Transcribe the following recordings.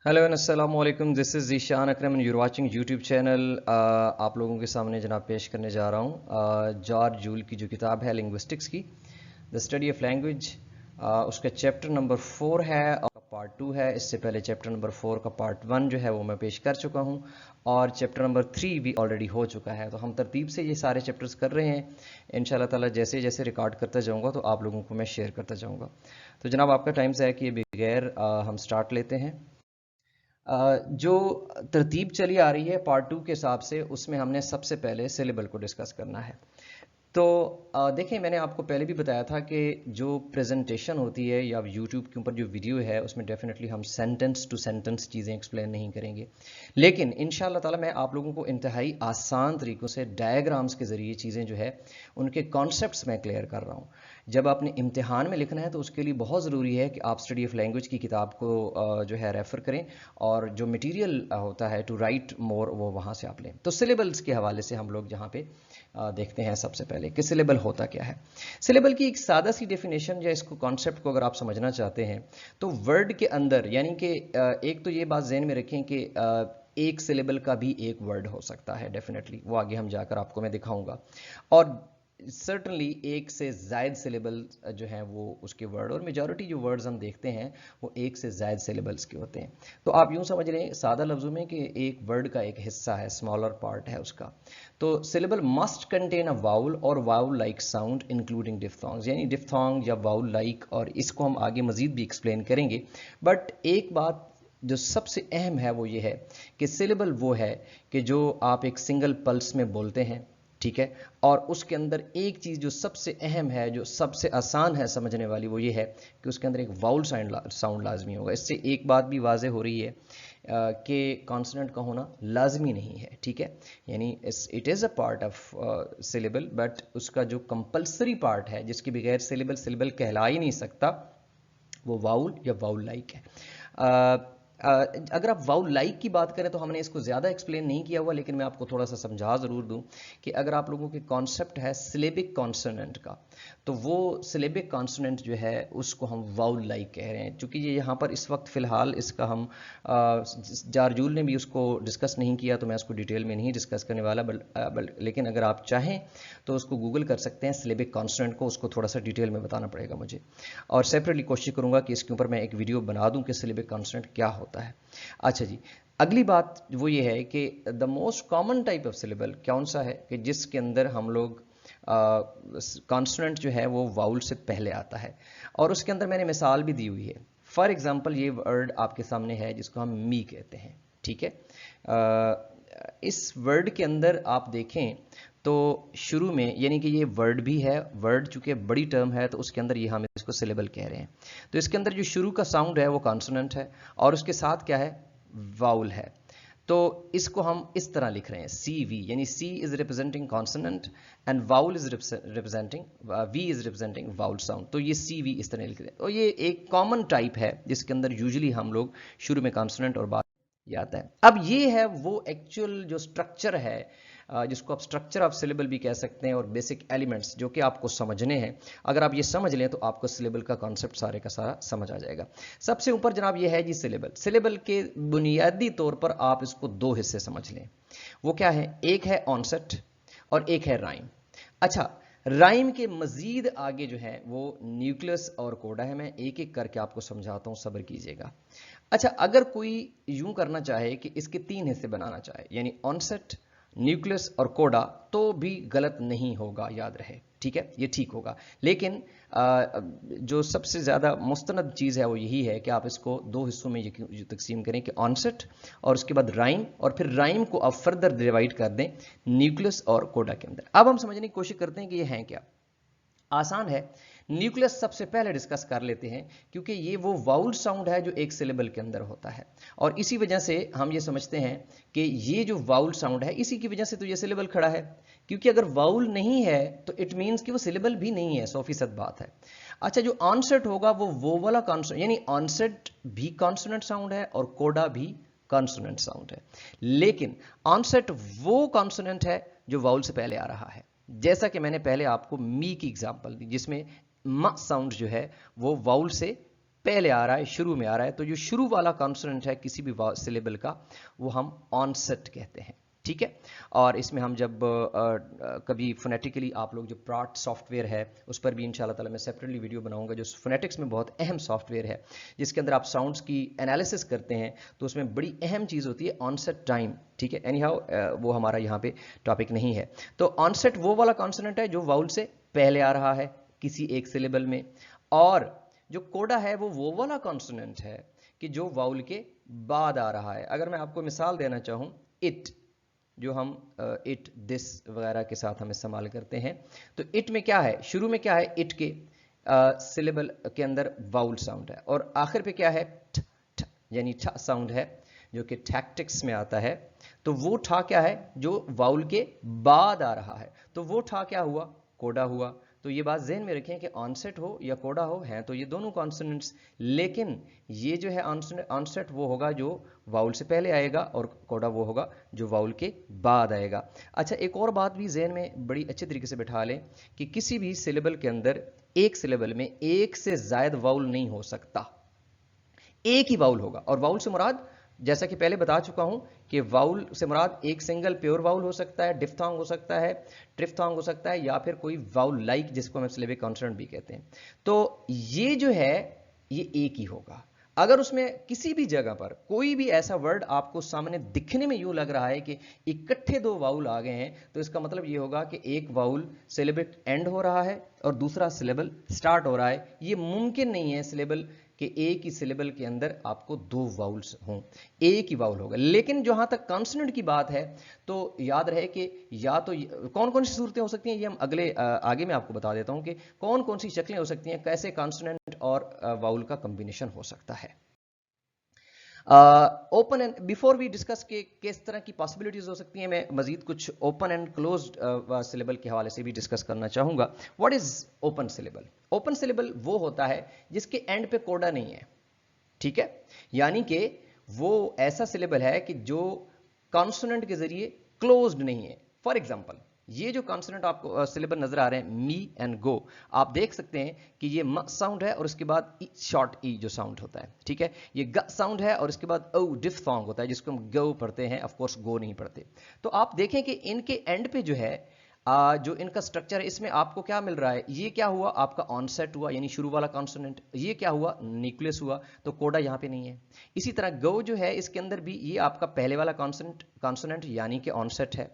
Hello and अस्सलाम वालेकुम। This is Zeeshan Akram and your watching YouTube channel. आप लोगों के सामने जनाब पेश करने जा रहा हूँ जॉर्ज जूल की जो किताब है लिंग्विस्टिक्स की, द स्टडी ऑफ लैंग्वेज। उसका चैप्टर नंबर 4 है और पार्ट 2 है। इससे पहले चैप्टर नंबर 4 का पार्ट 1 जो है वो मैं पेश कर चुका हूँ और चैप्टर नंबर 3 भी ऑलरेडी हो चुका है। तो हम तरतीब से ये सारे चैप्टर्स कर रहे हैं। इंशाल्लाह ताला जैसे जैसे रिकॉर्ड करता जाऊँगा तो आप लोगों को मैं शेयर करता जाऊँगा। तो जनाब आपका टाइम से है कि बगैर हम स्टार्ट लेते हैं। जो तरतीब चली आ रही है पार्ट 2 के हिसाब से, उसमें हमने सबसे पहले सिलेबल को डिस्कस करना है। तो देखिए, मैंने आपको पहले भी बताया था कि जो प्रेजेंटेशन होती है या यूट्यूब के ऊपर जो वीडियो है उसमें डेफिनेटली हम सेंटेंस टू सेंटेंस चीज़ें एक्सप्लेन नहीं करेंगे, लेकिन इंशाल्लाह ताला मैं आप लोगों को इंतहाई आसान तरीक़ों से डायग्राम्स के ज़रिए चीज़ें जो है उनके कॉन्सेप्ट्स मैं क्लियर कर रहा हूँ। जब आपने इम्तिहान में लिखना है तो उसके लिए बहुत ज़रूरी है कि आप स्टडी ऑफ लैंग्वेज की किताब को जो है रेफ़र करें और जो मटेरियल होता है टू राइट मोर वो वहाँ से आप लें। तो सिलेबल्स के हवाले से हम लोग जहाँ पे देखते हैं सबसे पहले कि सिलेबल होता क्या है। सिलेबल की एक सादा सी डेफिनेशन या इसको कॉन्सेप्ट को अगर आप समझना चाहते हैं तो वर्ड के अंदर, यानी कि एक तो ये बात ज़हन में रखें कि एक सिलेबल का भी एक वर्ड हो सकता है, डेफिनेटली वो आगे हम जाकर आपको मैं दिखाऊंगा। और सर्टनली एक से ज़ायद सिलेबल जो हैं वो उसके वर्ड, और मेजॉरिटी जो वर्ड्स हम देखते हैं वो एक से ज़ायद सिलेबल्स के होते हैं। तो आप यूँ समझ लें सादा लफ्ज़ों में कि एक वर्ड का एक हिस्सा है, स्मॉलर पार्ट है उसका। तो syllable must contain a vowel और vowel like sound including diphthongs, यानी डिफ्थोंग या वाउल लाइक, और इसको हम आगे मजीद भी एक्सप्लेन करेंगे। बट एक बात जो सबसे अहम है वो ये है कि सिलेबल वो है कि जो आप एक सिंगल पल्स में बोलते हैं, ठीक है, और उसके अंदर एक चीज़ जो सबसे अहम है, जो सबसे आसान है समझने वाली, वो ये है कि उसके अंदर एक वाउल साउंड लाजमी होगा। इससे एक बात भी वाज़ेह हो रही है कि कॉन्सोनेंट का होना लाजमी नहीं है, ठीक है, यानी it is a part of syllable, but उसका जो कंपलसरी पार्ट है जिसके बगैर सिलेबल सिलेबल कहला ही नहीं सकता वो वाउल या वाउल लाइक है। अगर आप वाउल लाइक की बात करें तो हमने इसको ज़्यादा एक्सप्लेन नहीं किया हुआ, लेकिन मैं आपको थोड़ा सा समझा ज़रूर दूं कि अगर आप लोगों के कॉन्सेप्ट है सिलेबिक कॉन्सोनेंट का, तो वो सिलेबिक कॉन्सोनेंट जो है उसको हम वाउल लाइक कह रहे हैं। चूँकि ये यहाँ पर इस वक्त फ़िलहाल इसका हम जारजूल ने भी उसको डिस्कस नहीं किया तो मैं उसको डिटेल में नहीं डिस्कस करने वाला, लेकिन अगर आप चाहें तो उसको गूगल कर सकते हैं सिलेबिक कॉन्सोनेंट को, उसको थोड़ा सा डिटेल में बताना पड़ेगा मुझे, और सेपरेटली कोशिश करूंगा कि इसके ऊपर मैं एक वीडियो बना दूं कि सिलेबिक कॉन्सोनेंट क्या होता है। अच्छा जी, अगली बात वो ये है कि the most common type of syllable कौन सा है कि जिसके अंदर हम लोग कॉन्सोनेंट जो है वो वाउल से पहले आता है, और उसके अंदर मैंने मिसाल भी दी हुई है। फॉर एग्जाम्पल ये वर्ड आपके सामने है जिसको हम मी कहते हैं, ठीक है। इस वर्ड के अंदर आप देखें तो शुरू में, यानी कि ये वर्ड भी है, वर्ड चूंकि बड़ी टर्म है तो उसके अंदर ये हम इसको सिलेबल कह रहे हैं। तो इसके अंदर जो शुरू का साउंड है वो कॉन्सोनेंट है और उसके साथ क्या है, वाउल है। तो इसको हम इस तरह लिख रहे हैं सी वी, यानी C is representing consonant and vowel is representing V is representing vowel sound. तो ये सी वी इस तरह लिख रहे हैं। तो ये एक कॉमन टाइप है जिसके अंदर यूजुअली हम लोग शुरू में कॉन्सोनेंट और बाद ये आता है। अब ये है वो एक्चुअल जो स्ट्रक्चर है, जिसको आप स्ट्रक्चर ऑफ सिलेबल भी कह सकते हैं, और बेसिक एलिमेंट्स जो कि आपको समझने हैं। अगर आप ये समझ लें तो आपको सिलेबल का कॉन्सेप्ट सारे का सारा समझ आ जाएगा। सबसे ऊपर जनाब ये है जी सिलेबल। सिलेबल के बुनियादी तौर पर आप इसको दो हिस्से समझ लें। वो क्या है, एक है ऑनसेट और एक है राइम। अच्छा, राइम के मजीद आगे जो है वो न्यूक्लियस और कोडा है। मैं एक एक करके आपको समझाता हूं, सब्र कीजिएगा। अच्छा, अगर कोई यूं करना चाहे कि इसके तीन हिस्से बनाना चाहे, यानी ऑनसेट, न्यूक्लियस और कोडा, तो भी गलत नहीं होगा, याद रहे, ठीक है, ये ठीक होगा। लेकिन जो सबसे ज़्यादा मुस्तनद चीज़ है वो यही है कि आप इसको दो हिस्सों में तकसीम करें कि ऑनसेट और उसके बाद राइम, और फिर राइम को आप फर्दर डिवाइड कर दें न्यूक्लियस और कोडा के अंदर। अब हम समझने की कोशिश करते हैं कि ये हैं क्या। आसान है। न्यूक्लियस सबसे पहले डिस्कस कर लेते हैं क्योंकि ये वो वाउल साउंड है जो एक सिलेबल के अंदर होता है, और इसी वजह से हम ये समझते हैं कि ये जो वाउल साउंड है इसी की वजह से तो ये सिलेबल खड़ा है, क्योंकि अगर वाउल नहीं है तो इट मीन्स कि वो सिलेबल भी नहीं है, 100% बात है। अच्छा, जो ऑनसेट होगा वो वाला कॉन्सोनेंट, यानी ऑनसेट भी कॉन्सोनेंट साउंड है और कोडा भी कॉन्सोनेंट साउंड है, लेकिन ऑनसेट वो कॉन्सोनेंट है जो वाउल से पहले आ रहा है। जैसा कि मैंने पहले आपको मी की एग्जांपल दी जिसमें म साउंड जो है वो वाउल से पहले आ रहा है, शुरू में आ रहा है, तो जो शुरू वाला कॉन्सोनेंट है किसी भी सिलेबल का वो हम ऑनसेट कहते हैं, ठीक है। और इसमें हम जब कभी फोनेटिकली आप लोग जो प्राट सॉफ्टवेयर है उस पर भी इंशाल्लाह ताला मैं सेपरेटली वीडियो बनाऊंगा, जो फोनेटिक्स में बहुत अहम सॉफ्टवेयर है जिसके अंदर आप साउंड्स की एनालिसिस करते हैं, तो उसमें बड़ी अहम चीज़ होती है ऑनसेट टाइम, ठीक है। एनी हाउ वो हमारा यहाँ पे टॉपिक नहीं है। तो ऑनसेट वो वाला कॉन्सोनेंट है जो वाउल से पहले आ रहा है किसी एक सिलेबल में, और जो कोडा है वो वाला कॉन्सोनेंट है कि जो वाउल के बाद आ रहा है। अगर मैं आपको मिसाल देना चाहूँ, इट, जो हम इट, दिस वगैरह के साथ हम इस्तेमाल करते हैं, तो इट में क्या है, शुरू में क्या है, इट के सिलेबल के अंदर वाउल साउंड है, और आखिर पे क्या है, ठ, ठ, यानी ठ साउंड है जो कि टैक्टिक्स में आता है। तो वो ठा क्या है, जो वाउल के बाद आ रहा है, तो वो ठा क्या हुआ, कोडा हुआ। तो ये बात ज़हन में रखें कि ऑनसेट हो या कोडा हो, हैं तो ये दोनों कॉन्सोनेंट्स, लेकिन ये जो है ऑनसेट वो होगा जो वाउल से पहले आएगा, और कोडा वो होगा जो वाउल के बाद आएगा। अच्छा, एक और बात भी ज़हन में बड़ी अच्छे तरीके से बिठा लें कि किसी भी सिलेबल के अंदर एक सिलेबल में एक से ज़ायद वाउल नहीं हो सकता, एक ही वाउल होगा। और वाउल से मुराद, जैसा कि पहले बता चुका हूं कि वाउल से मुराद एक सिंगल प्योर वाउल हो सकता है, डिफ्थोंग हो सकता है, ट्रिफ्थोंग हो सकता है, या फिर कोई वाउल लाइक जिसको हम सिलेबिक कॉन्सोनेंट भी कहते हैं। तो ये जो है ये एक ही होगा। अगर उसमें किसी भी जगह पर कोई भी ऐसा वर्ड आपको सामने दिखने में यूं लग रहा है कि इकट्ठे दो वाउल आ गए हैं, तो इसका मतलब ये होगा कि एक वाउल सिलेबल एंड हो रहा है और दूसरा सिलेबल स्टार्ट हो रहा है। ये मुमकिन नहीं है सिलेबल कि एक ही सिलेबल के अंदर आपको दो वाउल्स हों, एक ही वाउल होगा। लेकिन जहां तक कॉन्सोनेंट की बात है तो याद रहे कि या तो कौन कौन सी सूरतें हो सकती हैं, ये हम आगे मैं आपको बता देता हूं कि कौन कौन सी शक्लें हो सकती हैं, कैसे कॉन्सोनेंट और वाउल का कॉम्बिनेशन हो सकता है। Open end, before we discuss के किस तरह की पॉसिबिलिटीज हो सकती हैं, मैं मजीद कुछ ओपन एंड क्लोज्ड सिलेबल के हवाले से भी डिस्कस करना चाहूंगा। What is open syllable? Open syllable वो होता है जिसके एंड पे कोडा नहीं है, ठीक है। यानी कि वो ऐसा सिलेबल है कि जो कॉन्सोनेंट के जरिए क्लोज्ड नहीं है। फॉर एग्जाम्पल, ये जो कॉन्सोनेंट आपको सिलेबल नजर आ रहे हैं, मी एंड गो, आप देख सकते हैं कि ये म साउंड है और उसके बाद शॉर्ट ई जो साउंड होता है, ठीक है। ये ग साउंड है और उसके बाद ओ डिफ्थोंग होता है जिसको हम गो पढ़ते हैं, ऑफ कोर्स गो नहीं पढ़ते। तो आप देखें कि इनके एंड पे जो है जो इनका स्ट्रक्चर है, इसमें आपको क्या मिल रहा है, ये क्या हुआ, आपका ऑनसेट हुआ यानी शुरू वाला कॉन्सोनेंट, ये क्या हुआ, न्यूक्लियस हुआ, तो कोडा यहां पे नहीं है। इसी तरह गो जो है, इसके अंदर भी ये आपका पहले वाला कॉन्सोनेंट यानी कि ऑनसेट है,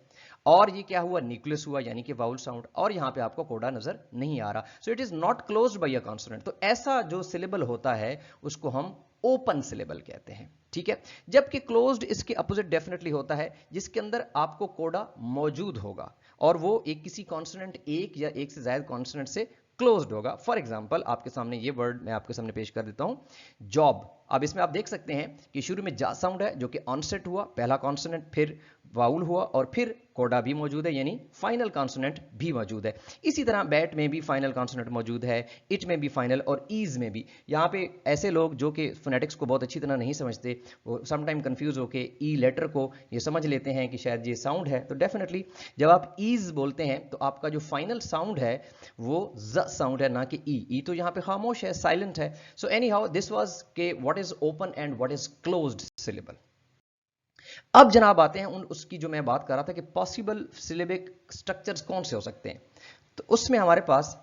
और ये क्या हुआ, न्यूक्लियस हुआ यानी कि वाउल साउंड, और यहां पे आपको कोडा नजर नहीं आ रहा। So it is not closed by a consonant. तो ऐसा जो सिलेबल होता है उसको हम ओपन सिलेबल कहते हैं, ठीक है। जबकि क्लोज्ड इसके अपोजिट डेफिनेटली होता है, जिसके अंदर आपको कोडा मौजूद होगा और वो एक किसी कॉन्सोनेंट, एक या एक से ज्यादा कॉन्सोनेंट से क्लोज्ड होगा। फॉर एग्जाम्पल, आपके सामने ये वर्ड मैं आपके सामने पेश कर देता हूं, जॉब। अब इसमें आप देख सकते हैं कि शुरू में जा साउंड है जो कि ऑनसेट हुआ, पहला कॉन्सोनेंट, फिर वाउल हुआ, और फिर कोडा भी मौजूद है यानी फाइनल कॉन्सोनेंट भी मौजूद है। इसी तरह बैट में भी फाइनल कॉन्सोनेंट मौजूद है, इट में भी फाइनल, और ईज में भी। यहाँ पे ऐसे लोग जो कि फोनेटिक्स को बहुत अच्छी तरह नहीं समझते, वो समटाइम कंफ्यूज होके ई लेटर को ये समझ लेते हैं कि शायद ये साउंड है। तो डेफिनेटली जब आप ईज बोलते हैं तो आपका जो फाइनल साउंड है वो ज साउंड है, ना कि ई तो यहाँ पे खामोश है, साइलेंट है। So anyhow this was के what is open and what is closed syllable. अब जनाब आते हैं उसकी जो मैं बात कर रहा था कि पॉसिबल सिलेबिक स्ट्रक्चर्स कौन से हो सकते हैं। तो उसमें हमारे पास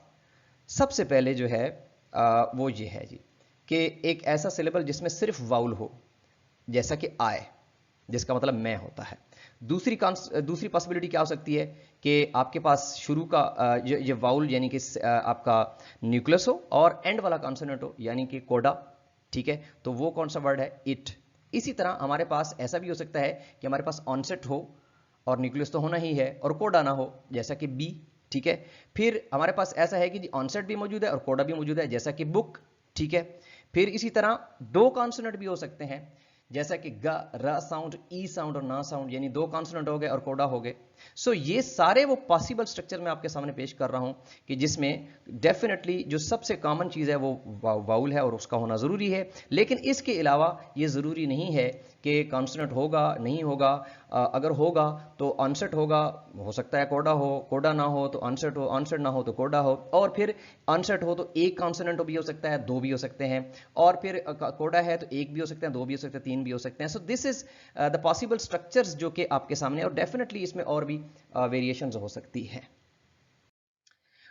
सबसे पहले जो है वो ये है जी कि एक ऐसा सिलेबल जिसमें सिर्फ वाउल हो, जैसा कि आए, जिसका मतलब मैं होता है। दूसरी पॉसिबिलिटी क्या हो सकती है कि आपके पास शुरू का ये वाउल यानी कि आपका न्यूक्लियस हो और एंड वाला कॉन्सोनेंट हो यानी कि कोडा, ठीक है। तो वो कौन सा वर्ड है, इट। इसी तरह हमारे पास ऐसा भी हो सकता है कि हमारे पास ऑनसेट हो और न्यूक्लियस तो होना ही है और कोडा ना हो, जैसा कि बी, ठीक है। फिर हमारे पास ऐसा है कि ऑनसेट भी मौजूद है और कोडा भी मौजूद है, जैसा कि बुक, ठीक है। फिर इसी तरह दो कॉन्सोनेंट भी हो सकते हैं, जैसा कि ग, र साउंड, ई साउंड और ना साउंड, यानी दो कॉन्सोनेंट हो गए और कोडा हो गए। सो ये सारे वो पॉसिबल स्ट्रक्चर मैं आपके सामने पेश कर रहा हूं कि जिसमें डेफिनेटली जो सबसे कॉमन चीज है वो वाउल है और उसका होना जरूरी है, लेकिन इसके अलावा ये जरूरी नहीं है कि कॉन्सोनेंट होगा नहीं होगा। अगर होगा तो ऑनसेट होगा, हो सकता है कोडा हो, कोडा ना हो तो ऑनसेट हो, ऑनसेट ना हो तो कोडा हो, और फिर ऑनसेट हो तो एक कॉन्सोनेंट भी हो सकता है, दो भी हो सकते हैं, और फिर कोडा है तो एक भी हो सकते हैं, दो भी हो सकते हैं, तीन भी हो सकते हैं। So this is the possible structures जो कि आपके सामने, और डेफिनेटली इसमें और भी वेरिएशंस हो सकती है।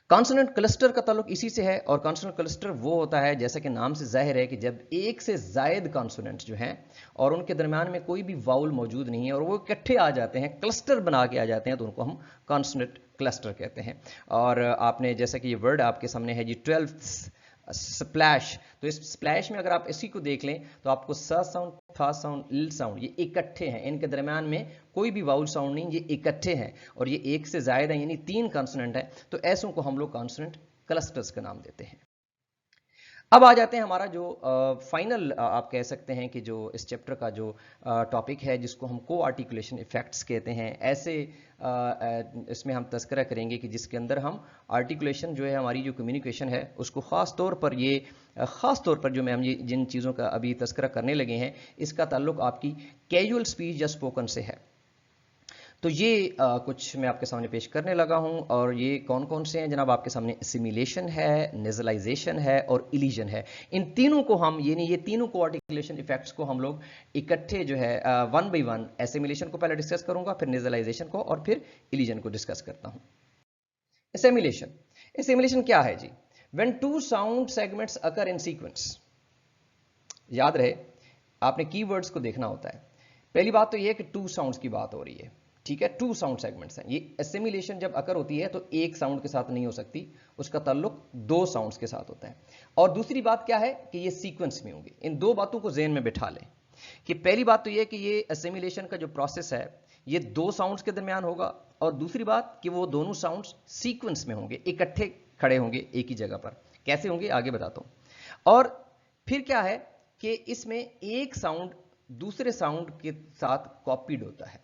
कॉन्सोनेंट क्लस्टर का ताल्लुक इसी से है, और कॉन्सोनेंट क्लस्टर वो होता है, जैसा कि नाम से जाहिर है, कि जब एक से जायद कॉन्सोनेंट्स जो हैं और उनके दरमियान में कोई भी वाउल मौजूद नहीं है और वो इकट्ठे आ जाते हैं, क्लस्टर बना के आ जाते हैं, तो उनको हम कॉन्सोनेंट क्लस्टर कहते हैं। और आपने जैसा कि ये वर्ड आपके सामने है जी 12th स्प्लैश, तो इस स्प्लैश में अगर आप इसी को देख लें तो आपको स साउंड, थ साउंड, ल साउंड, ये इकट्ठे हैं, इनके दरमियान में कोई भी वाउल साउंड नहीं, ये इकट्ठे हैं और ये एक से ज्यादा है, यानी 3 कॉन्सोनेंट है, तो ऐसों को हम लोग कॉन्सोनेंट क्लस्टर्स का नाम देते हैं। अब आ जाते हैं हमारा जो फाइनल आप कह सकते हैं कि जो इस चैप्टर का जो टॉपिक है, जिसको हम को आर्टिकुलेशन इफेक्ट्स कहते हैं। ऐसे इसमें हम तस्करा करेंगे कि जिसके अंदर हम आर्टिकुलेशन जो है, हमारी जो कम्युनिकेशन है, उसको ख़ास तौर पर ख़ास तौर पर जो मैं हम ये जिन चीज़ों का अभी तस्करा करने लगे हैं, इसका ताल्लुक आपकी कैजुअल स्पीच या स्पोकन से है। तो ये कुछ मैं आपके सामने पेश करने लगा हूं, और ये कौन कौन से हैं जनाब आपके सामने? सिमुलेशन है, नेजलाइजेशन है और इलिजन है। इन तीनों को हम, यानी ये तीनों को आर्टिकुलेशन इफेक्ट्स को हम लोग इकट्ठे जो है वन बाई वन, एसिमुलेशन को पहले डिस्कस करूंगा, फिर नेजलाइजेशन को, और फिर इलिजन को डिस्कस करता हूं। एसिमुलेशन, एसिमुलेशन क्या है जी? When two sound segments occur in sequence. याद रहे, आपने कीवर्ड्स को देखना होता है। पहली बात तो यह कि टू साउंड्स की बात हो रही है, ठीक है, टू साउंड सेगमेंट्स हैं। ये एसिमुलेशन जब अकर होती है तो एक साउंड के साथ नहीं हो सकती, उसका ताल्लुक दो साउंड्स के साथ होता है। और दूसरी बात क्या है कि ये सीक्वेंस में होंगे। इन दो बातों को ज़हन में बिठा लें कि पहली बात तो ये कि ये एसिमुलेशन का जो प्रोसेस है, ये दो साउंड्स के दरमियान होगा, और दूसरी बात कि वो दोनों साउंड्स सीक्वेंस में होंगे, इकट्ठे खड़े होंगे एक ही जगह पर। कैसे होंगे आगे बताता हूं। और फिर क्या है कि इसमें एक साउंड दूसरे साउंड के साथ कॉपीड होता है,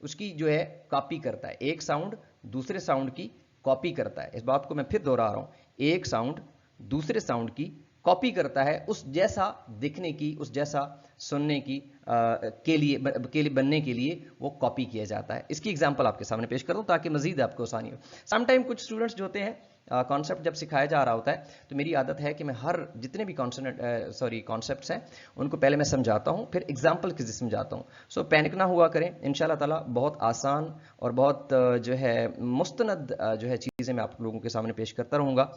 उसकी जो है कॉपी करता है। एक साउंड दूसरे साउंड की कॉपी करता है। इस बात को मैं फिर दोहरा रहा हूं, एक साउंड दूसरे साउंड की कॉपी करता है, उस जैसा दिखने की, उस जैसा सुनने की के लिए बनने के लिए वो कॉपी किया जाता है। इसकी एग्जांपल आपके सामने पेश कर दूं ताकि मजीद आपको आसानी हो। समटाइम कुछ स्टूडेंट्स जो होते हैं, कॉन्सेप्ट जब सिखाया जा रहा होता है तो मेरी आदत है कि मैं हर जितने भी कॉन्सेप्ट्स हैं उनको पहले मैं समझाता हूं, फिर एग्जांपल के जरिए समझाता हूं। सो पैनिक ना हुआ करें, इंशाल्लाह ताला बहुत आसान और बहुत जो है मुस्तनद जो है चीज़ें मैं आप लोगों के सामने पेश करता रहूँगा।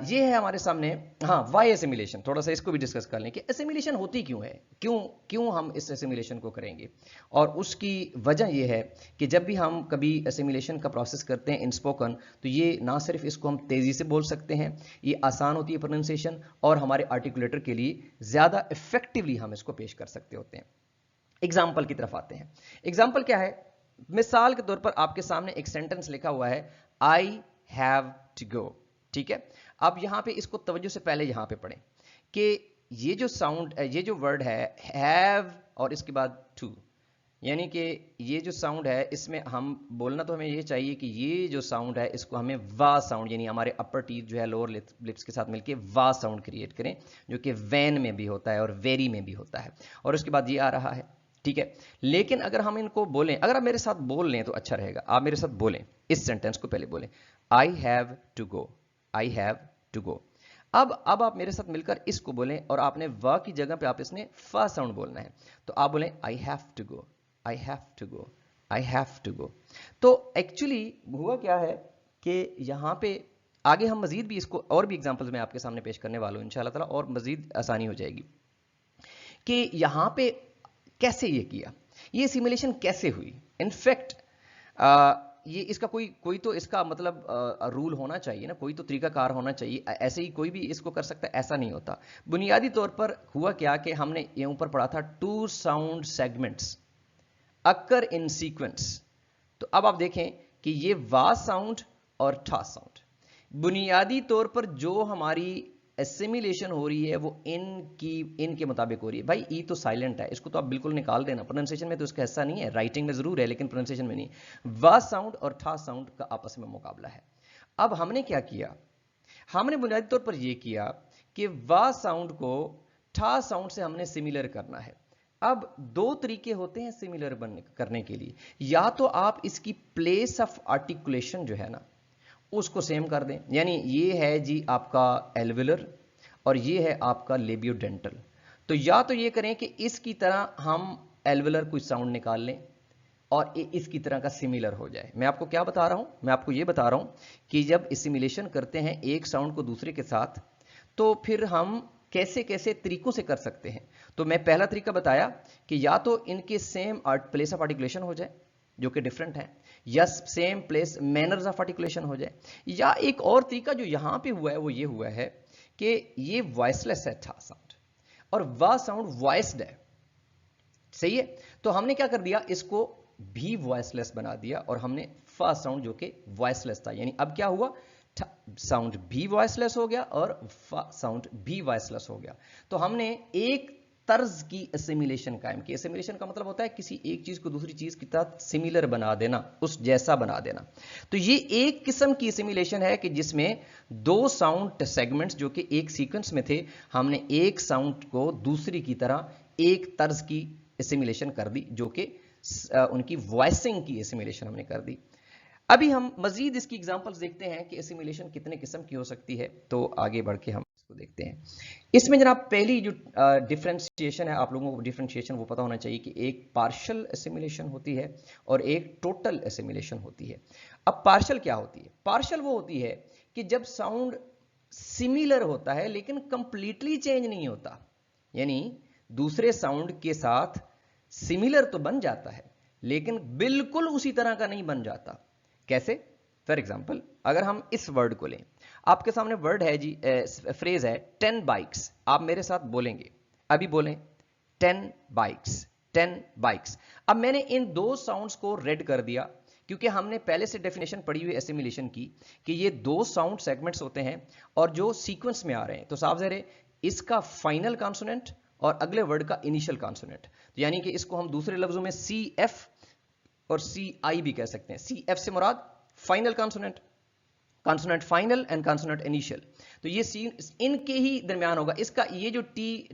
ये है हमारे सामने। हाँ, वाई एसिमुलेशन, थोड़ा सा इसको भी डिस्कस कर लें कि एसिमुलेशन होती क्यों है, क्यों हम इस एसिमुलेशन को करेंगे। और उसकी वजह यह है कि जब भी हम कभी एसिमुलेशन का प्रोसेस करते हैं इन स्पोकन, तो ये ना सिर्फ इसको हम तेज़ी से बोल सकते हैं, ये आसान होती है प्रोनाउंसिएशन, और हमारे आर्टिकुलेटर के लिए ज़्यादा इफेक्टिवली हम इसको पेश कर सकते होते हैं। एग्जाम्पल की तरफ आते हैं। एग्जाम्पल क्या है? मिसाल के तौर पर आपके सामने एक सेंटेंस लिखा हुआ है, आई हैव टू गो, ठीक है। अब यहां पे इसको तवज्जो से पहले यहां पे पढ़ें कि ये जो साउंड, ये जो वर्ड है हैव और इसके बाद टू, यानी कि ये जो साउंड है, इसमें हम बोलना तो हमें ये चाहिए कि ये जो साउंड है इसको हमें वा साउंड, यानी हमारे अपर टीथ जो है लोअर लिप्स के साथ मिलके वा साउंड क्रिएट करें, जो कि वैन में भी होता है और वेरी में भी होता है। और उसके बाद ये आ रहा है, ठीक है। लेकिन अगर हम इनको बोलें, अगर आप मेरे साथ बोल लें तो अच्छा रहेगा। आप मेरे साथ बोलें, इस सेंटेंस को पहले बोलें, I have to go, I have to go. अब आप मेरे साथ मिलकर इसको बोलें, और आपने व की जगह पे आप इसने फ साउंड बोलना है। तो आप बोलें I have to go, I have to go, I have to go. तो एक्चुअली हुआ क्या है कि यहां पे आगे हम मजीद भी इसको और भी एग्जांपल्स मैं आपके सामने पेश करने वाला हूं इंशाल्लाह ताला, और मजीद आसानी हो जाएगी कि यहां पे कैसे ये किया, ये सिमुलेशन कैसे हुई। इनफैक्ट ये इसका कोई तो इसका मतलब रूल होना चाहिए ना, कोई तो तरीकाकार होना चाहिए। ऐसे ही कोई भी इसको कर सकता है, ऐसा नहीं होता। बुनियादी तौर पर हुआ क्या कि हमने ये ऊपर पढ़ा था, two sound segments occur in sequence. तो अब आप देखें कि ये वा साउंड और ठा साउंड बुनियादी तौर पर जो हमारी एसिमिलेशन हो रही है वो इन के मुताबिक हो रही है। भाई ई तो साइलेंट है, इसको तो आप बिल्कुल निकाल देना, प्रोनाउंसिएशन में तो इसका हिस्सा नहीं है, राइटिंग में जरूर है लेकिन प्रोनाउंसिएशन में नहीं। वा साउंड और ठा साउंड का आपस में मुकाबला है। अब हमने क्या किया, हमने बुनियादी तौर पर यह किया कि वा साउंड को ठा साउंड से हमने सिमिलर करना है। अब दो तरीके होते हैं सिमिलर करने के लिए, या तो आप इसकी प्लेस ऑफ आर्टिकुलेशन जो है ना उसको सेम कर दें, यानी ये है जी आपका एल्वेलर और ये है आपका लेबियोडेंटल, तो या तो ये करें कि इसकी तरह हम एल्वेलर कोई साउंड निकाल लें और इसकी तरह का सिमिलर हो जाए। मैं आपको क्या बता रहा हूं, मैं आपको ये बता रहा हूं कि जब एसिमिलेशन करते हैं एक साउंड को दूसरे के साथ तो फिर हम कैसे कैसे तरीकों से कर सकते हैं। तो मैं पहला तरीका बताया कि या तो इनके सेम प्लेस ऑफ आर्टिकुलेशन हो जाए जो कि डिफरेंट है, या same place manners of articulation हो जाए, या एक और तरीका जो यहां पे हुआ है वो ये हुआ है कि ये वॉइसलेस है ठा साउंड और वा साउंड वॉइस्ड है, सही है। तो हमने क्या कर दिया, इसको भी वॉइसलेस बना दिया और हमने फा साउंड जो कि वॉइसलेस था, यानी अब क्या हुआ, साउंड भी वॉइसलेस हो गया और फा साउंड भी वॉइसलेस हो गया। तो हमने एक तर्ज की एसिमिलेशन कायम की। एसिमिलेशन का मतलब होता है किसी एक चीज को दूसरी चीज की तरह सिमिलर बना देना, उस जैसा बना देना। तो ये एक किस्म की एसिमिलेशन है कि जिसमें दो साउंड सेगमेंट्स जो कि एक सीक्वेंस में थे, हमने एक साउंड को दूसरी की तरह एक तर्ज की एसिमिलेशन कर दी, जो कि उनकी वॉइसिंग की एसिमिलेशन हमने कर दी। अभी हम मजीद इसकी एग्जांपल्स देखते हैं कि एसिमिलेशन कितने किस्म की हो सकती है, तो आगे बढ़ के हम इसको देखते हैं। इसमें जनाब पहली जो डिफरेंशिएशन है, आप लोगों को डिफरेंशिएशन वो पता होना चाहिए कि एक पार्शियल एसिमिलेशन होती है और एक टोटल एसिमिलेशन होती है। अब पार्शियल क्या होती है, पार्शियल वो होती है कि जब साउंड सिमिलर होता है लेकिन कंप्लीटली चेंज नहीं होता, यानी दूसरे साउंड के साथ सिमिलर तो बन जाता है लेकिन बिल्कुल उसी तरह का नहीं बन जाता। कैसे, फॉर एग्जाम्पल अगर हम इस वर्ड को लें, आपके सामने वर्ड है जी, फ्रेज है 10 बाइक्स, आप मेरे साथ बोलेंगे, अभी बोलें 10 बाइक्स, 10 बाइक्स। अब मैंने इन दो साउंड्स को रेड कर दिया क्योंकि हमने पहले से डेफिनेशन पढ़ी हुई एसिमिलेशन की कि ये दो साउंड सेगमेंट्स होते हैं और जो सीक्वेंस में आ रहे हैं, तो साफ ज़ाहिर है इसका फाइनल कॉन्सोनेंट और अगले वर्ड का इनिशियल कॉन्सोनेंट, तो यानी कि इसको हम दूसरे लफ्जों में सी एफ और सी आई भी कह सकते हैं। सी एफ से मुराद final consonant, consonant final and consonant initial, तो ये सी इनके ही दरमियान होगा। इसका ये जो टी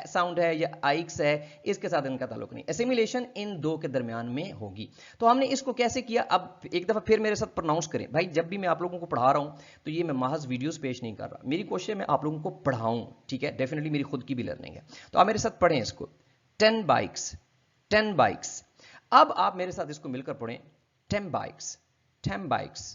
साउंड है या आइक्स है, इसके साथ इनका ताल्लुक नहीं, एसिमिलेशन इन दो के दरमियान में होगी। तो हमने इसको कैसे किया, अब एक दफा फिर मेरे साथ प्रोनाउंस करें। भाई जब भी मैं आप लोगों को पढ़ा रहा हूं तो ये मैं महज वीडियोस पेश नहीं कर रहा, मेरी कोशिश है मैं आप लोगों को पढ़ाऊं, ठीक है, डेफिनेटली मेरी खुद की भी लर्निंग है। तो आप मेरे साथ पढ़ें इसको, 10 बाइक्स, 10 बाइक्स। अब आप मेरे साथ इसको मिलकर पढ़ें 10 बाइक्स, 10 बाइक्स,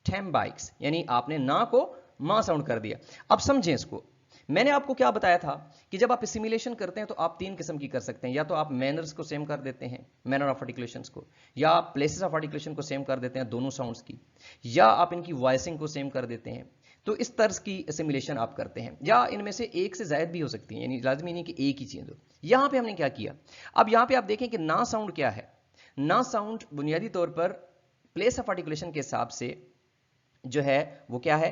10 बाइक्स, यानी आपने ना को मां साउंड कर दिया। अब समझें इसको, मैंने आपको क्या बताया था कि जब आप एसिमिलेशन करते हैं तो आप तीन किस्म की कर सकते हैं, या तो आप मैनर्स को सेम कर देते हैं, मैनर ऑफ आर्टिकुलेशंस को, या आप प्लेसेस ऑफ आर्टिकुलेशन को सेम कर देते हैं दोनों साउंड्स की, या आप इनकी वॉइसिंग को सेम कर देते हैं। तो इस तर्ज की एसिमिलेशन आप करते हैं, या इनमें से एक से ज्यादा भी हो सकती है, यानी लाजमी नहीं कि एक ही चीज हो। यहां पे हमने क्या किया, अब यहां पे आप देखें कि ना साउंड क्या है, ना साउंड बुनियादी तौर पर प्लेस ऑफ आर्टिकुलेशन के हिसाब से जो है वो क्या है,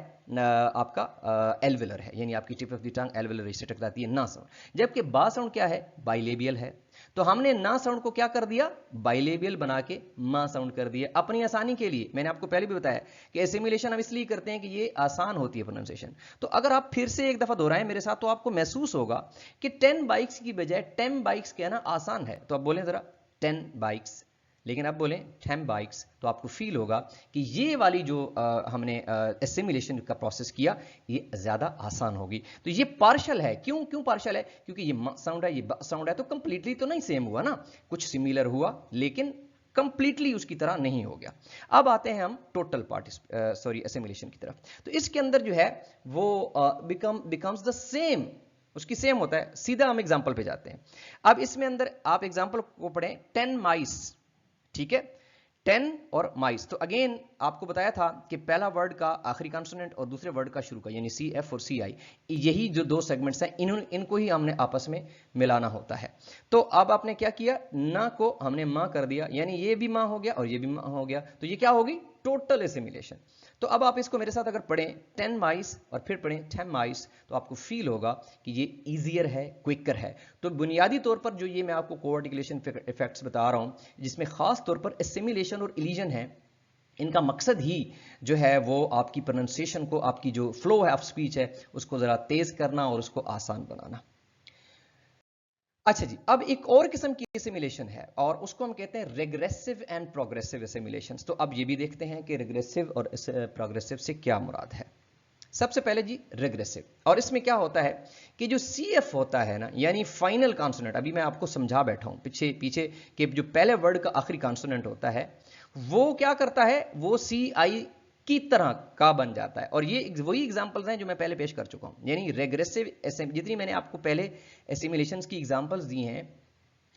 आपका एल्वेलर है, यानी आपकी tip of the tongue alveolar से टकराती है ना साउंड। जबकि बा साउंड क्या है, बाइलेबियल है। तो हमने ना साउंड को क्या कर दिया, बाइलेबियल बना के मा साउंड कर दिया अपनी आसानी के लिए। मैंने आपको पहले भी बताया कि एसिमिलेशन हम इसलिए करते हैं कि ये आसान होती है प्रोनाउंसिएशन। तो अगर आप फिर से एक दफा दोहराएं मेरे साथ तो आपको महसूस होगा कि 10 बाइक्स की बजाय 10 बाइक्स कहना आसान है। तो आप बोलें जरा 10 बाइक्स, लेकिन अब बोलें 10 बाइक्स, तो आपको फील होगा कि ये वाली जो हमने एसिमिलेशन का प्रोसेस किया ये ज्यादा आसान होगी। तो ये पार्शियल है, क्यों पार्शियल है, क्योंकि ये साउंड है, ये साउंड है, तो कंप्लीटली तो नहीं सेम हुआ ना, कुछ सिमिलर हुआ लेकिन कंप्लीटली उसकी तरह नहीं हो गया। अब आते हैं हम टोटल एसिमिलेशन की तरफ। तो इसके अंदर जो है वो बिकम्स द सेम, उसकी सेम होता है। सीधा हम एग्जांपल पे जाते हैं। अब इसमें अंदर आप एग्जांपल को पढ़ें 10 माइस, ठीक है, 10 और माइस। तो अगेन आपको बताया था कि पहला वर्ड का आखिरी कॉन्सोनेंट और दूसरे वर्ड का शुरू का, यानी सी एफ और सी आई, यही जो दो सेगमेंट्स हैं इनको ही हमने आपस में मिलाना होता है। तो अब आपने क्या किया, ना को हमने मां कर दिया, यानी ये भी मां हो गया और ये भी मां हो गया, तो ये क्या होगी, टोटल एसिमिलेशन। तो अब आप इसको मेरे साथ अगर पढ़ें 10 माइस और फिर पढ़ें 10 माइस, तो आपको फील होगा कि ये ईजियर है, क्विकर है। तो बुनियादी तौर पर जो ये मैं आपको कोआर्टिकुलेशन इफेक्ट्स बता रहा हूं, जिसमें खास तौर पर एसिमिलेशन और इलीजन है, इनका मकसद ही जो है वो आपकी प्रोनाउंसिएशन को, आपकी जो फ्लो है ऑफ स्पीच है, उसको जरा तेज करना और उसको आसान बनाना। अच्छा जी, अब एक और किस्म की एसिमिलेशन है और उसको हम कहते हैं रेग्रेसिव एंड प्रोग्रेसिव एसिमिलेशन। तो अब ये भी देखते हैं कि रेग्रेसिव और प्रोग्रेसिव से क्या मुराद है। सबसे पहले जी रेग्रेसिव, और इसमें क्या होता है कि जो CF होता है ना, यानी फाइनल कॉन्सोनेंट, अभी मैं आपको समझा बैठा हूं पीछे पीछे कि जो पहले वर्ड का आखिरी कॉन्सोनेंट होता है वो क्या करता है, वो CI की तरह का बन जाता है। और ये वही एग्जांपल्स हैं जो मैं पहले पेश कर चुका हूं। यानी रेग्रेसिव, जितनी मैंने आपको पहले एसिमिलेशंस की एग्जांपल्स दी हैं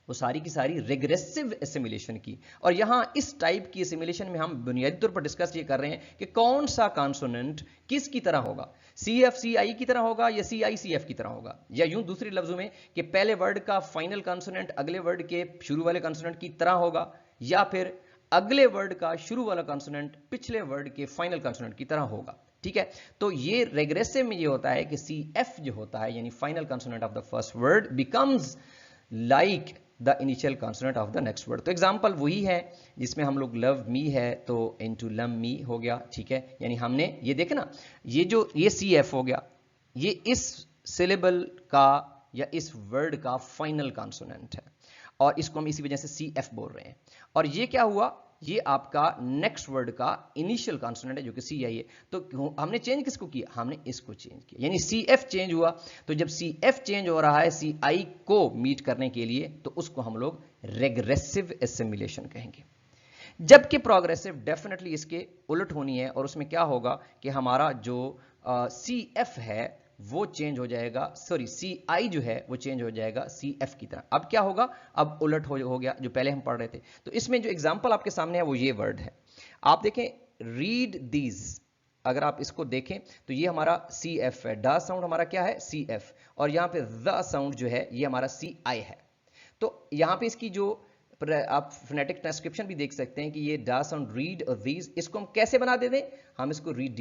वो सारी की सारी रेग्रेसिव एसिमिलेशन की। और यहां इस टाइप की एसिमिलेशन में हम बुनियादी तौर पर डिस्कस ये कर रहे हैं कि कौन सा कॉन्सोनेंट किसकी तरह होगा, CF CI की तरह होगा या CI CF की तरह होगा, या यूं दूसरे लफ्जों में कि पहले वर्ड का फाइनल कॉन्सोनेंट अगले वर्ड के शुरू वाले कॉन्सोनेंट की तरह होगा, या फिर अगले वर्ड का शुरू वाला कॉन्सोनेंट पिछले वर्ड के फाइनल कॉन्सोनेंट की तरह होगा। ठीक है, तो ये रेग्रेसिव में ये होता है कि CF जो होता है यानी final consonant of the first word becomes like the initial consonant of the next word. तो एग्जांपल वही है जिसमें हम लोग लव मी है तो इनटू लव मी हो गया। ठीक है, यानी हमने ये देखे ना, ये CF हो गया, ये इस सिलेबल का या इस वर्ड का फाइनल कॉन्सोनेंट है और इसको हम इसी वजह से CF बोल रहे हैं। और ये क्या हुआ, ये आपका नेक्स्ट वर्ड का इनिशियल कॉन्सोनेंट है जो कि CI है। तो हमने चेंज किसको किया, हमने इसको चेंज किया, यानी CF चेंज हुआ। तो जब CF चेंज हो रहा है CI को मीट करने के लिए, तो उसको हम लोग रेग्रेसिव एसिमिलेशन कहेंगे। जबकि प्रोग्रेसिव डेफिनेटली इसके उलट होनी है और उसमें क्या होगा कि हमारा जो CF है वो चेंज हो जाएगा, सॉरी CI जो है वो चेंज हो जाएगा CF की तरह। अब क्या होगा, अब उलट हो गया जो पहले हम पढ़ रहे थे। तो इसमें जो एग्जांपल आपके सामने है वो ये वर्ड है, आप देखें रीड दीज। अगर आप इसको देखें तो ये हमारा CF है, ड साउंड हमारा क्या है CF, और यहां पे द साउंड जो है ये हमारा CI है। तो यहां पे इसकी जो आप फोनेटिक ट्रांसक्रिप्शन भी देख सकते हैं कि ये डा साउंड रीड और दीज, इसको हम कैसे बना देते हैं, हम इसको रीड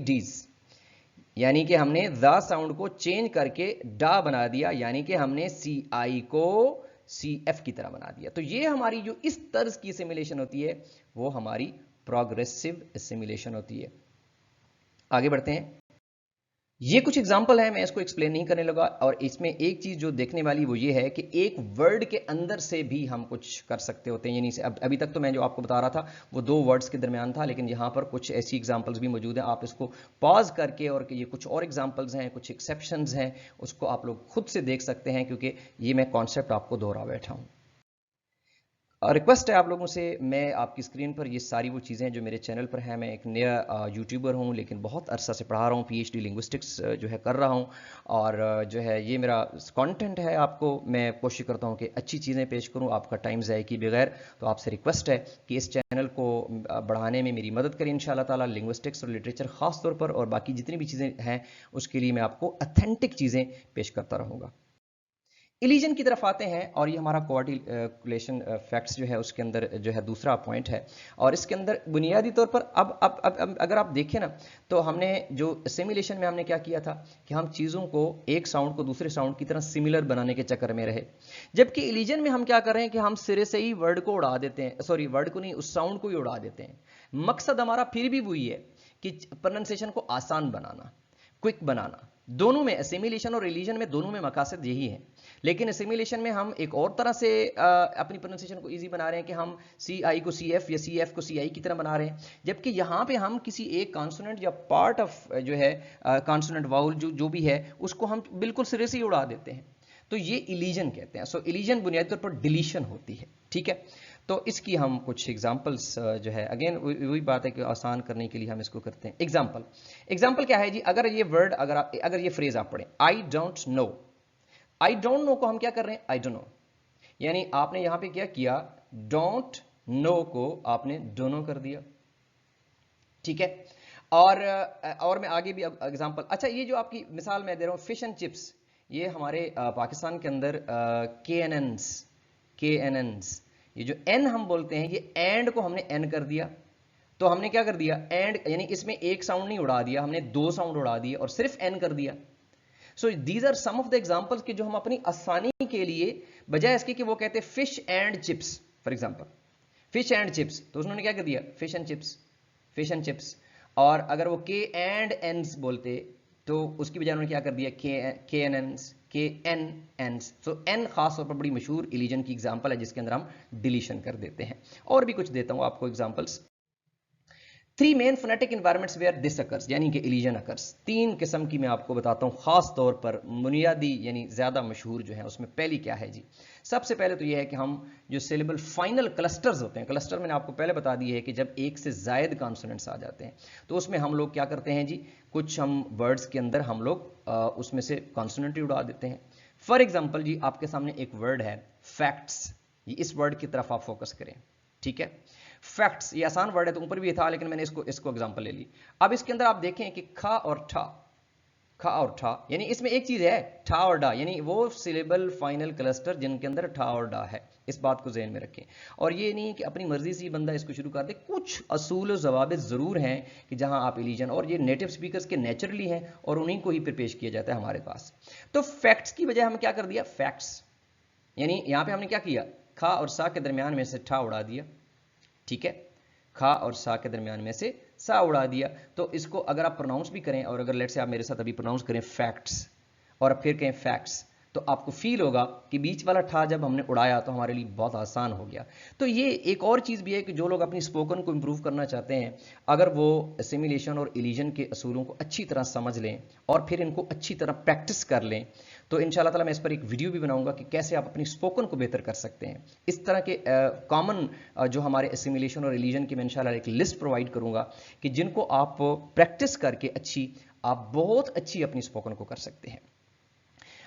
डीज, यानी कि हमने द साउंड को चेंज करके डा बना दिया, यानी कि हमने CI को CF की तरह बना दिया। तो ये हमारी जो इस तर्ज की एसिमिलेशन होती है वो हमारी प्रोग्रेसिव एसिमिलेशन होती है। आगे बढ़ते हैं, ये कुछ एग्जाम्पल है, मैं इसको एक्सप्लेन नहीं करने लगा। और इसमें एक चीज जो देखने वाली वो ये है कि एक वर्ड के अंदर से भी हम कुछ कर सकते होते हैं। यानी अभी तक तो मैं जो आपको बता रहा था वो दो वर्ड्स के दरमियान था, लेकिन यहाँ पर कुछ ऐसी एग्जाम्पल्स भी मौजूद हैं। आप इसको पॉज करके और ये कुछ और एग्जाम्पल्स हैं, कुछ एक्सेप्शंस हैं, उसको आप लोग खुद से देख सकते हैं, क्योंकि ये मैं कॉन्सेप्ट आपको दोहरा बैठा हूँ। रिक्वेस्ट है आप लोगों से, मैं आपकी स्क्रीन पर ये सारी वो चीज़ें जो मेरे चैनल पर हैं, मैं एक नया यूट्यूबर हूँ लेकिन बहुत अरसा से पढ़ा रहा हूँ, PhD लिंग्विस्टिक्स जो है कर रहा हूँ, और जो है ये मेरा कंटेंट है, आपको मैं कोशिश करता हूँ कि अच्छी चीज़ें पेश करूँ आपका टाइम ज़ाय किए बगैर। तो आपसे रिक्वेस्ट है कि इस चैनल को बढ़ाने में मेरी मदद करें इंशाल्लाह ताला। लिंग्विस्टिक्स और लिटरेचर ख़ास तौर पर और बाकी जितनी भी चीज़ें हैं उसके लिए मैं आपको अथेंटिक चीज़ें पेश करता रहूँगा। इलीजन की तरफ आते हैं, और ये हमारा कोआर्टिकुलेशन फैक्ट्स जो है उसके अंदर जो है दूसरा पॉइंट है। और इसके अंदर बुनियादी तौर पर अब अगर आप देखें ना, तो हमने जो एसिमिलेशन में हमने क्या किया था कि हम चीज़ों को एक साउंड को दूसरे साउंड की तरह सिमिलर बनाने के चक्कर में रहे। जबकि इलीजन में हम क्या कर रहे हैं कि हम सिरे से ही वर्ड को उड़ा देते हैं, सॉरी वर्ड को नहीं, उस साउंड को ही उड़ा देते हैं। मकसद हमारा फिर भी वही है कि प्रोनाउंसिएशन को आसान बनाना, क्विक बनाना। दोनों में, एसिमिलेशन और इलीजन में, दोनों में मकासद यही है। लेकिन एसिमिलेशन में हम एक और तरह से अपनी प्रोनाउंसिएशन को इजी बना रहे हैं कि हम CI को CF या CF को CI की तरह बना रहे हैं। जबकि यहाँ पे हम किसी एक कॉन्सोनेंट या पार्ट ऑफ जो है कॉन्सोनेंट वाउल जो भी है उसको हम बिल्कुल सिरे से ही उड़ा देते हैं। तो ये इलीजन कहते हैं। सो इलीजन बुनियादी तौर पर डिलीशन होती है। ठीक है, तो इसकी हम कुछ एग्जांपल्स जो है, अगेन वही बात है कि आसान करने के लिए हम इसको करते हैं। एग्जांपल क्या है जी, अगर ये वर्ड, अगर ये फ्रेज आप पढ़ें, I don't know, I don't know को हम क्या कर रहे हैं, आई डोंट नो, यानी आपने यहां पे क्या किया, डोंट नो को आपने डोनो कर दिया। ठीक है, और मैं आगे भी एग्जांपल, अच्छा ये जो आपकी मिसाल मैं दे रहा हूं फिश एंड चिप्स, ये हमारे पाकिस्तान के अंदर KNNs, ये जो N हम बोलते हैं, ये एंड को हमने N कर दिया, तो हमने क्या कर दिया, एंड, यानी इसमें एक साउंड नहीं उड़ा दिया, हमने दो साउंड उड़ा दिए और सिर्फ एन कर दिया। So these are some of the examples कि जो हम अपनी आसानी के लिए, बजाय इसके कि वो कहते fish and chips, for example fish and chips, तो उन्होंने क्या कर दिया, fish and chips, fish and chips. और अगर वो के एंड एन्स बोलते तो उसकी बजाय उन्होंने क्या कर दिया, के एन एन्स, के एन एन्स। सो एन खास तौर पर बड़ी मशहूर इलीजन की एग्जांपल है जिसके अंदर हम डिलीशन कर देते हैं। और भी कुछ देता हूं आपको examples. 3 main phonetic environments where this occurs, यानी कि इलीजन अकर्स। 3 किस्म की मैं आपको बताता हूं खास तौर पर, बुनियादी यानी ज्यादा मशहूर जो है उसमें पहली क्या है जी। सबसे पहले तो यह है कि हम जो सिलेबल फाइनल क्लस्टर्स होते हैं, क्लस्टर मैंने आपको पहले बता दी है कि जब एक से जायद कॉन्सोनेंट्स आ जाते हैं तो उसमें हम लोग क्या करते हैं जी, कुछ हम वर्ड्स के अंदर हम लोग उसमें से कॉन्सोनेंट ही उड़ा देते हैं। फॉर एग्जाम्पल जी, आपके सामने एक वर्ड है फैक्ट्स, इस वर्ड की तरफ आप फोकस करें, ठीक है। फैक्ट्स, ये आसान वर्ड है तो ऊपर भी था लेकिन मैंने इसको एग्जांपल ले ली। अब इसके अंदर आप देखें कि खा और ठा, खा और ठा, यानी इसमें एक चीज है ठा और डा, यानी वो सिलेबल फाइनल क्लस्टर जिनके अंदर ठा और डा है। इस बात को ज़हन में रखें। और ये नहीं कि अपनी मर्जी से बंदा इसको शुरू कर दे, कुछ असूल और ज़वाबित ज़रूर हैं कि जहां आप इलीजन, और ये नेटिव स्पीकर्स के नेचुरली हैं और उन्हीं को ही फिर पेश किया जाता है हमारे पास। तो फैक्ट्स की बजाय हम क्या कर दिया, फैक्ट्स, यानी यहां पर हमने क्या किया, खा और सा के दरमियान में से ठा उड़ा दिया, ठीक है, खा और सा के दरमियान में से सा उड़ा दिया। तो इसको अगर आप प्रोनाउंस भी करें, और अगर लेट से आप मेरे साथ अभी प्रोनाउंस करें फैक्ट्स और फिर कहें फैक्ट्स, तो आपको फील होगा कि बीच वाला ठा जब हमने उड़ाया तो हमारे लिए बहुत आसान हो गया। तो ये एक और चीज़ भी है कि जो लोग अपनी स्पोकन को इंप्रूव करना चाहते हैं, अगर वो असिमिलेशन और इलीजन के असूलों को अच्छी तरह समझ लें और फिर इनको अच्छी तरह प्रैक्टिस कर लें, तो इंशाल्लाह ताला मैं इस पर एक वीडियो भी बनाऊंगा कि कैसे आप अपनी स्पोकन को बेहतर कर सकते हैं। इस तरह के कॉमन जो हमारे असिमिलेशन और रिलीजन की मैं इंशाल्लाह एक लिस्ट प्रोवाइड करूंगा कि जिनको आप प्रैक्टिस करके आप बहुत अच्छी अपनी स्पोकन को कर सकते हैं।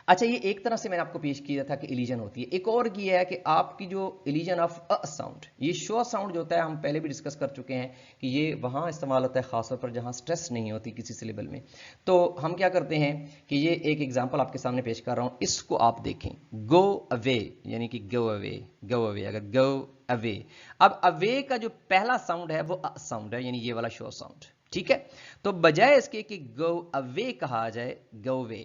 अच्छा, ये एक तरह से मैंने आपको पेश किया था कि इलीजन होती है। एक और ये है कि आपकी जो इलीजन ऑफ अ साउंड, ये शो साउंड जो होता है हम पहले भी डिस्कस कर चुके हैं कि ये वहां इस्तेमाल होता है खासतौर पर जहां स्ट्रेस नहीं होती किसी सिलेबल में। तो हम क्या करते हैं कि ये एक एग्जांपल आपके सामने पेश कर रहा हूं, इसको आप देखें, गो अवे, यानी कि गो अवे, गो अवे, अगर गो अवे, अब अवे का जो पहला साउंड है वो अ साउंड है, यानी ये वाला शो साउंड, ठीक है। तो बजाय इसके कि गो अवे कहा जाए, गो वे,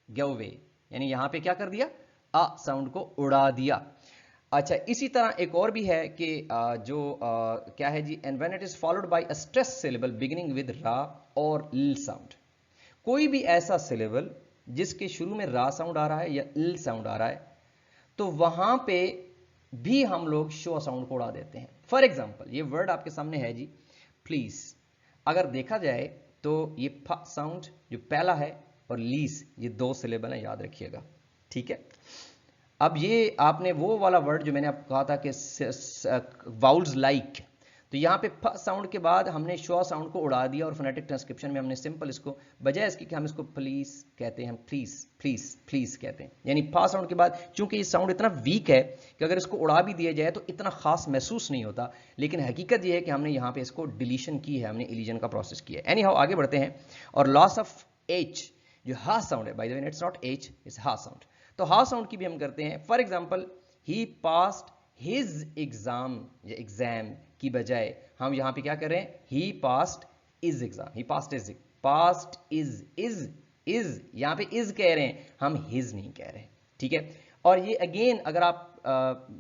गो वे, यानी यहां पे क्या कर दिया, अ साउंड को उड़ा दिया। अच्छा, इसी तरह एक और भी है कि क्या है जी, and when it is followed by a stress syllable beginning with रा और ल साउंड, कोई भी ऐसा सिलेबल जिसके शुरू में रा साउंड आ रहा है या ल साउंड आ रहा है, तो वहां पे भी हम लोग शो साउंड को उड़ा देते हैं। फॉर एग्जाम्पल, ये वर्ड आपके सामने है जी प्लीज, अगर देखा जाए तो ये फ साउंड जो पहला है और लीस, ये दो सिलेबल है, याद रखिएगा, ठीक है। अब ये आपने वो वाला वर्ड जो मैंने आपको कहा था कि वाउल्स लाइक, तो यहां पे फ साउंड के बाद हमने शो साउंड को उड़ा दिया और फोनेटिक ट्रांसक्रिप्शन में हमने सिंपल इसको, बजाय इसके कि हम इसको प्लीज कहते हैं, हम प्लीज प्लीज प्लीज कहते हैं, यानी फा साउंड के बाद चूंकि ये साउंड इतना वीक है कि अगर इसको उड़ा भी दिया जाए तो इतना खास महसूस नहीं होता, लेकिन हकीकत ये है कि हमने यहां पे इसको डिलीशन की है, हमने इलीजन का प्रोसेस किया है। एनी हाउ, आगे बढ़ते हैं। और लॉस ऑफ एच, जो हा साउंड है, by the way it's not H, it's हा साउंड, तो हा साउंड की भी हम करते हैं। For example, he passed his exam या एग्जाम की बजाय हम यहां पे क्या कर रहे हैं, he passed is exam, he passed is, passed is यहां पे इज कह रहे हैं, हम हिज नहीं कह रहे, ठीक है। और ये अगेन अगर आप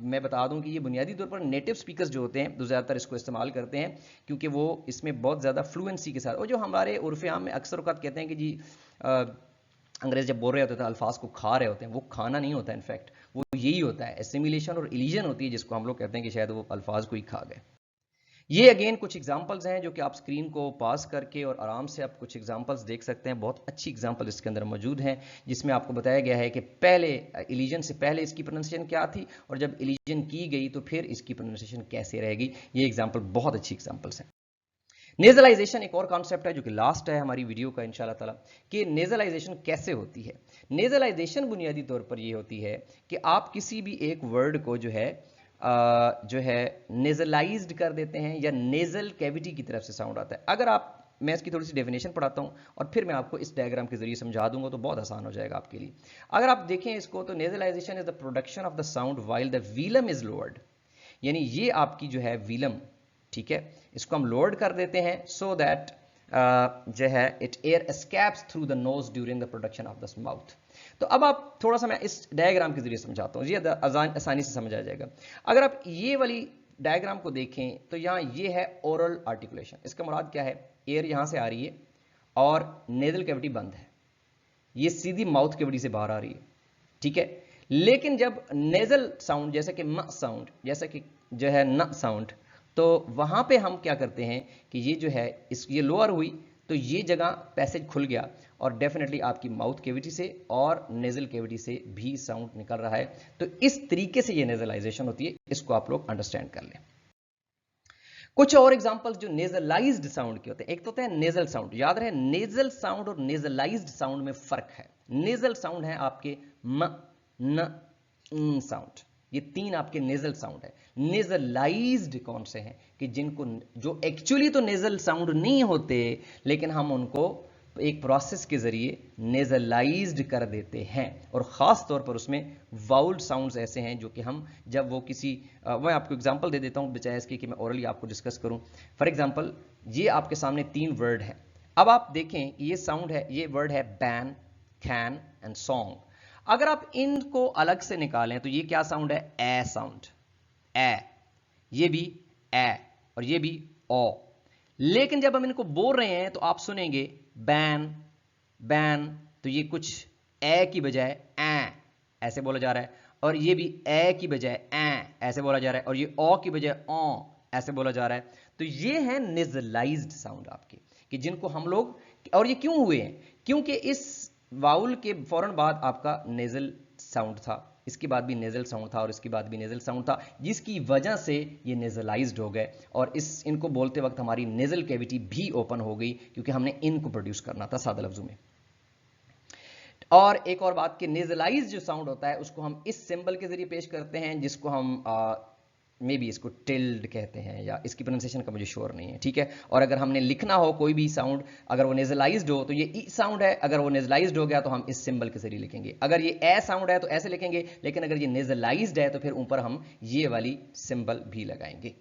मैं बता दूं कि ये बुनियादी तौर पर नेटिव स्पीकर्स जो होते हैं तो ज़्यादातर इसको इस्तेमाल करते हैं क्योंकि वो इसमें बहुत ज़्यादा फ्लुएंसी के साथ, और जो हमारे उर्फ़ आम में अक्सर औक़ात कहते हैं कि जी अंग्रेज जब बोल रहे होते थे अल्फाज को खा रहे होते हैं, वो खाना नहीं होता, इनफैक्ट वो यही होता है, एसिमिलेशन और इलीजन होती है जिसको हम लोग कहते हैं कि शायद वो अल्फाज को ही खा गए। ये अगेन कुछ एग्जांपल्स हैं जो कि आप स्क्रीन को पास करके और आराम से आप कुछ एग्जांपल्स देख सकते हैं। बहुत अच्छी एग्जांपल इसके अंदर मौजूद हैं जिसमें आपको बताया गया है कि पहले इलीजन से पहले इसकी प्रोनाउंसिएशन क्या थी और जब इलीजन की गई तो फिर इसकी प्रोनाउंसिएशन कैसे रहेगी। ये एग्जांपल बहुत अच्छी एग्जांपल्स हैं। नेजलाइजेशन एक और कॉन्सेप्ट है जो कि लास्ट है हमारी वीडियो का इंशाल्लाह ताला, कि नेजलाइजेशन कैसे होती है। नेजलाइजेशन बुनियादी तौर पर यह होती है कि आप किसी भी एक वर्ड को जो है नेजलाइज्ड कर देते हैं या नेजल कैविटी की तरफ से साउंड आता है। अगर आप, मैं इसकी थोड़ी सी डेफिनेशन पढ़ाता हूं और फिर मैं आपको इस डायग्राम के जरिए समझा दूंगा तो बहुत आसान हो जाएगा आपके लिए। अगर आप देखें इसको तो nasalization is the production of the sound while the velum is lowered, यानी ये आपकी जो है वीलम, ठीक है, इसको हम लोड कर देते हैं सो दैट जो है it air escapes through the nose during the production of the mouth. तो अब आप थोड़ा सा मैं इस डायग्राम के जरिए समझाता हूँ, ये आसानी से समझ आ जाएगा। अगर आप ये वाली डायग्राम को देखें तो यहाँ ये है ओरल आर्टिकुलेशन। इसका मुराद क्या है, एयर यहाँ से आ रही है और नेजल कैविटी बंद है, ये सीधी माउथ कैविटी से बाहर आ रही है, ठीक है। लेकिन जब नेजल साउंड जैसे कि म साउंड, जैसे कि जो है न साउंड, तो वहां पे हम क्या करते हैं कि ये जो है ये लोअर हुई तो ये जगह पैसेज खुल गया और डेफिनेटली आपकी माउथ कैविटी से और नेजल कैविटी से भी साउंड निकल रहा है। तो इस तरीके से ये नेजलाइजेशन होती है, इसको आप लोग अंडरस्टैंड कर लें। कुछ और एग्जांपल्स जो नेजलाइज्ड साउंड के होते हैं, एक तो होता है नेजल साउंड। याद रहे नेजल साउंड और नेजलाइज्ड साउंड में फर्क है। नेजल साउंड है आपके म न साउंड, ये तीन आपके नेजल साउंड है। नेजलाइज्ड कौन से हैं कि जिनको जो एक्चुअली तो नेजल साउंड नहीं होते लेकिन हम उनको एक प्रोसेस के जरिए नेजलाइज्ड कर देते हैं, और खास तौर पर उसमें वाउल्ड साउंड्स ऐसे हैं जो कि हम जब वो किसी मैं आपको एग्जांपल दे देता हूं बजाय इसके कि मैं ओरली आपको डिस्कस करूं। फॉर एग्जांपल ये आपके सामने तीन वर्ड हैं, अब आप देखें ये साउंड है, ये वर्ड है बैन, कैन एंड सॉन्ग। अगर आप इनको अलग से निकालें तो ये क्या साउंड है, ए साउंड, ए, ये भी ए और ये भी ओ। लेकिन जब हम इनको बोल रहे हैं तो आप सुनेंगे बैन बैन, तो ये कुछ ए की बजाय ए ऐसे बोला जा रहा है, और ये भी ए की बजाय ए ऐसे बोला जा रहा है, और ये ओ की बजाय ओ ऐसे बोला जा रहा है। तो ये है नेजलाइज्ड साउंड आपके, कि जिनको हम लोग, और ये क्यों हुए हैं, क्योंकि इस वाउल के फौरन बाद आपका नेजल साउंड था, इसके बाद भी नेजल साउंड था और इसके बाद भी नेजल साउंड था, जिसकी वजह से ये नेजलाइज्ड हो गए और इनको बोलते वक्त हमारी नेजल कैविटी भी ओपन हो गई क्योंकि हमने इनको प्रोड्यूस करना था सादा लफ्जों में। और एक और बात कि नेजलाइज्ड जो साउंड होता है उसको हम इस सिंबल के जरिए पेश करते हैं जिसको हम मे बी इसको टिल्ड कहते हैं, या इसकी प्रोनाउंसिएशन का मुझे श्योर नहीं है, ठीक है। और अगर हमने लिखना हो कोई भी साउंड, अगर वो नेजलाइज्ड हो तो ये ई साउंड है, अगर वो नेजलाइज्ड हो गया तो हम इस सिंबल के जरिए लिखेंगे। अगर ये ए साउंड है तो ऐसे लिखेंगे, लेकिन अगर ये नेजलाइज्ड है तो फिर ऊपर हम ये वाली सिंबल भी लगाएंगे।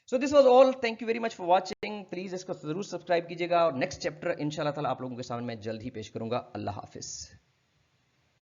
So this was all, thank you very much for watching. Please इसको जरूर सब्सक्राइब कीजिएगा और नेक्स्ट चैप्टर इंशाल्लाह ताला आप लोगों के सामने मैं जल्द ही पेश करूंगा। अल्लाह हाफिज।